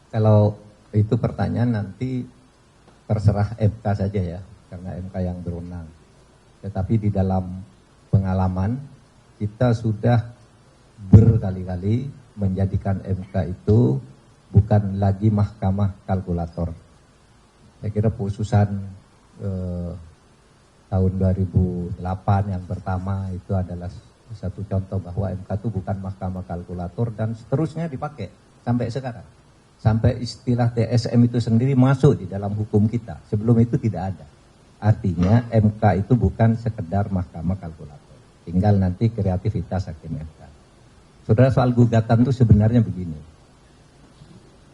Kalau itu pertanyaan nanti terserah MK saja ya, karena MK yang berwenang. Tetapi di dalam pengalaman kita sudah berkali-kali menjadikan MK itu bukan lagi mahkamah kalkulator. Saya kira putusan tahun 2008 yang pertama itu adalah satu contoh bahwa MK itu bukan mahkamah kalkulator, dan seterusnya dipakai sampai sekarang. Sampai istilah TSM itu sendiri masuk di dalam hukum kita. Sebelum itu tidak ada. Artinya MK itu bukan sekedar mahkamah kalkulator. Tinggal nanti kreativitas hakim MK. Saudara, soal gugatan itu sebenarnya begini.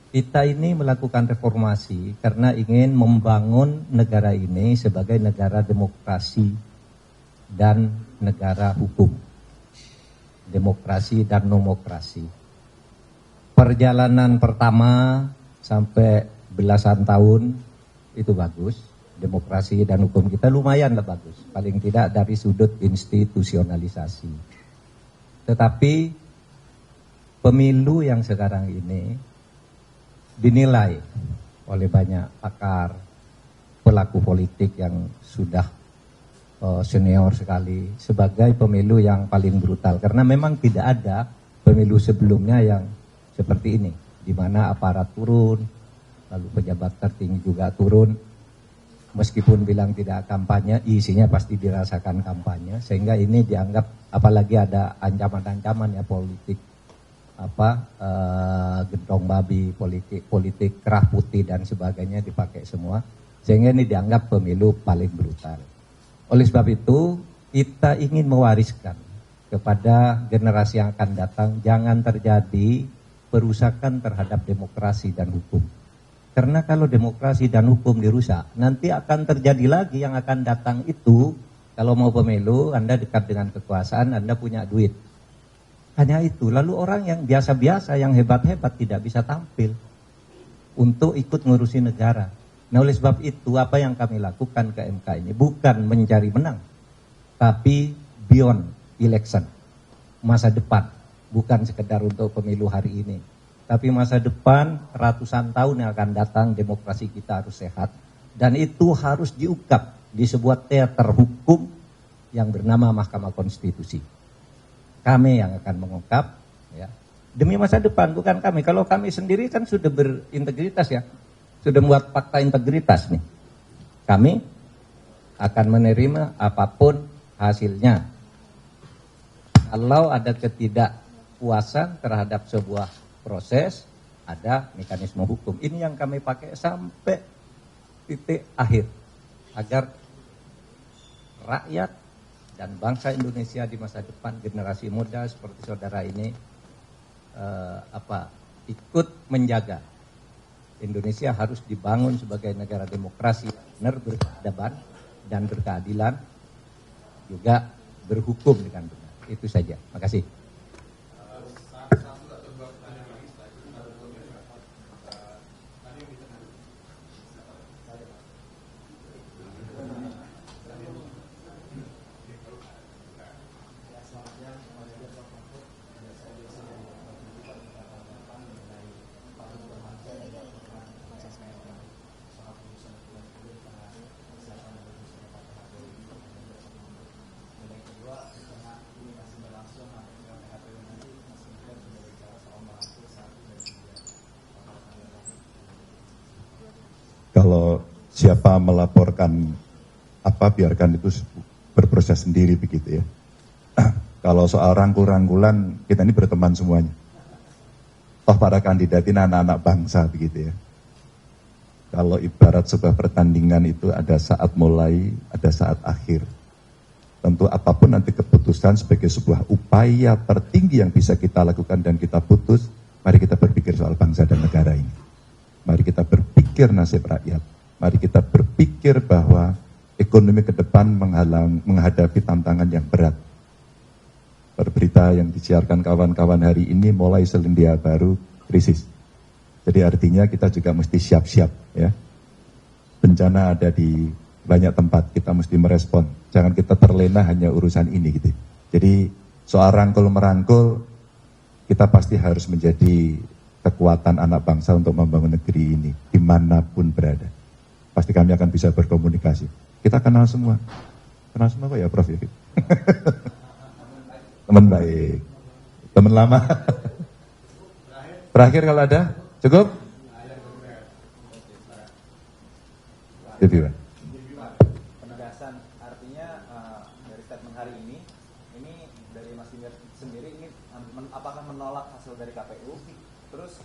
Kita ini melakukan reformasi karena ingin membangun negara ini sebagai negara demokrasi dan negara hukum. Demokrasi dan nomokrasi. Perjalanan pertama sampai belasan tahun itu bagus. Demokrasi dan hukum kita lumayanlah bagus. Paling tidak dari sudut institusionalisasi. Tetapi pemilu yang sekarang ini dinilai oleh banyak pakar, pelaku politik yang sudah senior sekali sebagai pemilu yang paling brutal. Karena memang tidak ada pemilu sebelumnya yang seperti ini, di mana aparat turun, lalu pejabat tertinggi juga turun, meskipun bilang tidak kampanye, isinya pasti dirasakan kampanye, sehingga ini dianggap, apalagi ada ancaman-ancaman ya politik, gentong babi, politik kerah putih dan sebagainya dipakai semua, sehingga ini dianggap pemilu paling brutal. Oleh sebab itu, kita ingin mewariskan kepada generasi yang akan datang, jangan terjadi perusakan terhadap demokrasi dan hukum. Karena kalau demokrasi dan hukum dirusak, nanti akan terjadi lagi yang akan datang itu, kalau mau pemilu, Anda dekat dengan kekuasaan, Anda punya duit. Hanya itu, lalu orang yang biasa-biasa, yang hebat-hebat tidak bisa tampil untuk ikut ngurusi negara. Nah, oleh sebab itu, apa yang kami lakukan ke MK ini bukan mencari menang, tapi beyond election, masa depan. Bukan sekedar untuk pemilu hari ini, tapi masa depan ratusan tahun yang akan datang, demokrasi kita harus sehat. Dan itu harus diungkap di sebuah teater hukum yang bernama Mahkamah Konstitusi. Kami yang akan mengungkap ya, demi masa depan, bukan kami. Kalau kami sendiri kan sudah berintegritas ya, sudah membuat fakta integritas nih. Kami akan menerima apapun hasilnya. Kalau ada ketidakpuasan terhadap sebuah proses, ada mekanisme hukum. Ini yang kami pakai sampai titik akhir, agar rakyat dan bangsa Indonesia di masa depan, generasi muda seperti saudara ini ikut menjaga. Indonesia harus dibangun sebagai negara demokrasi, benar, berkeadaban dan berkeadilan, juga berhukum dengan benar. Itu saja. Makasih. Kalau siapa melaporkan apa, biarkan itu berproses sendiri begitu ya. Kalau soal rangkul-rangkulan, kita ini berteman semuanya. Toh para kandidat ini anak-anak bangsa begitu ya. Kalau ibarat sebuah pertandingan itu ada saat mulai, ada saat akhir. Tentu apapun nanti keputusan sebagai sebuah upaya tertinggi yang bisa kita lakukan dan kita putus, mari kita berpikir soal bangsa dan negara ini. Mari kita berpikir nasib rakyat. Mari kita berpikir bahwa ekonomi ke depan menghadapi tantangan yang berat. Berberita yang disiarkan kawan-kawan hari ini mulai Selandia Baru krisis. Jadi artinya kita juga mesti siap-siap ya. Bencana ada di banyak tempat, kita mesti merespon. Jangan kita terlena hanya urusan ini gitu. Jadi soal rangkul-merangkul, kita pasti harus menjadi kekuatan anak bangsa untuk membangun negeri ini dimanapun berada. Pasti kami akan bisa berkomunikasi. Kita kenal semua kok ya Prof. Teman baik, teman lama. Terakhir kalau ada, cukup? Penegasan artinya dari statement hari ini dari Mas Ganjar sendiri ini apakah menolak hasil dari KPU? Terus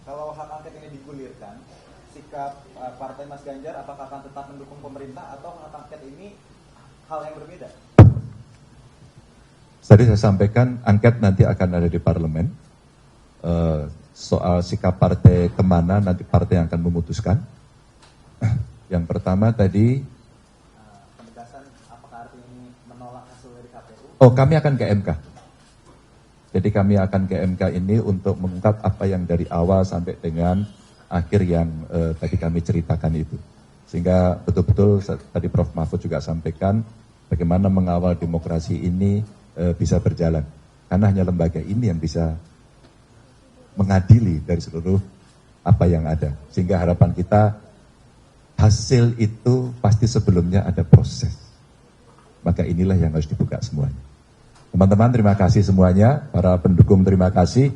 kalau hak angket ini digulirkan, sikap partai Mas Ganjar apakah akan tetap mendukung pemerintah atau hak angket ini hal yang berbeda? Tadi saya sampaikan angket nanti akan ada di parlemen. Soal sikap partai kemana nanti partai yang akan memutuskan. Yang pertama tadi penegasan apakah artinya ini menolak hasil dari KPU? Oh, kami akan ke MK. Jadi kami akan ke MK ini untuk mengungkap apa yang dari awal sampai dengan akhir yang tadi kami ceritakan itu. Sehingga betul-betul tadi Prof. Mahfud juga sampaikan bagaimana mengawal demokrasi ini bisa berjalan. Karena hanya lembaga ini yang bisa mengadili dari seluruh apa yang ada. Sehingga harapan kita hasil itu pasti sebelumnya ada proses. Maka inilah yang harus dibuka semuanya. Teman-teman terima kasih semuanya, para pendukung terima kasih,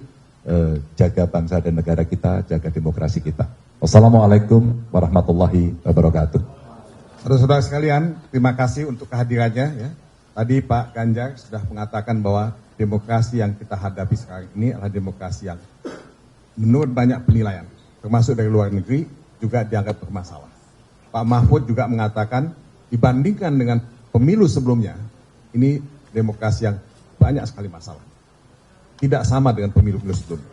jaga bangsa dan negara kita, jaga demokrasi kita. Wassalamualaikum warahmatullahi wabarakatuh. Saudara-saudara sekalian, terima kasih untuk kehadirannya. Ya. Tadi Pak Ganjar sudah mengatakan bahwa demokrasi yang kita hadapi sekarang ini adalah demokrasi yang menurut banyak penilaian, termasuk dari luar negeri, juga dianggap bermasalah. Pak Mahfud juga mengatakan dibandingkan dengan pemilu sebelumnya, ini demokrasi yang banyak sekali masalah. Tidak sama dengan pemilu-pemilu sebelumnya.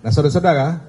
Nah saudara-saudara,